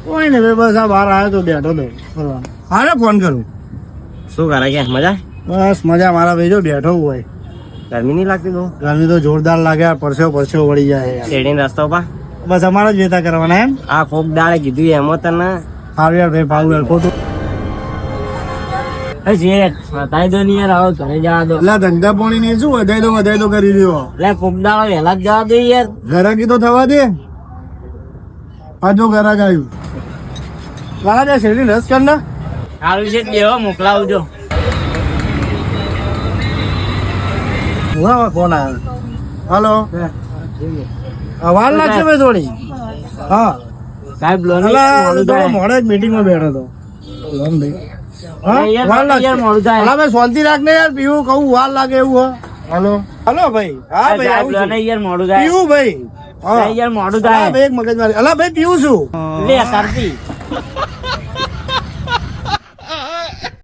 કોઈ ને ભાઈ, બસ આ બહાર આવ્યો તો બેઠો તો ફરવા. હારે ફોન કરું. શું કરે કે મજા? બસ મજા. મારા ભાઈ જો બેઠો હોય. ગરમી નહીં લાગતી બહુ? ગરમી તો જોરદાર લાગે. પરસેવો વળી જાય યાર. શેરડીના રસ્તા પર બસ અમારે જ વેતા કરવાના એમ. આ કોક દાડે કીધું એમાં તને સારું યાર ભાઈ, ભાવ યાર ખોટું. બતાવી દો ને યાર, આવો ઘરે જવા દો. એટલે ધંધા પાણી ને શું વધાઈ દો કરી રહ્યો. એટલે કોક દાડો વહેલા જ જવા દો યાર. ઘરાકી તો થવા દે. આ જો ઘરાક આવ્યું. વાળા દે શેરડી રસ કર ને. સારું છે, દેવો મોકલાવજો. ફોન આવ્યો. હાલો. વાર લાગશે ભાઈ થોડી. હા સાહેબ લોન મોડે જ મીટિંગ માં બેઠો હતો. લોન ભાઈ. યાર, વાર લાગશે. યાર, મોડું થાય. અલા ભાઈ શાંતિ રાખ ને યાર, પીવું કહું વાર લાગે એવું હો. હાલો હાલો ભાઈ. હા ભાઈ સાહેબ આવું છું. લોન યાર મોડું થાય. પીવું ભાઈ. હા યાર મોડું અલા થાય. ભાઈ એક મગજમારી. અલા ભાઈ પીવું છું. લે શરદી.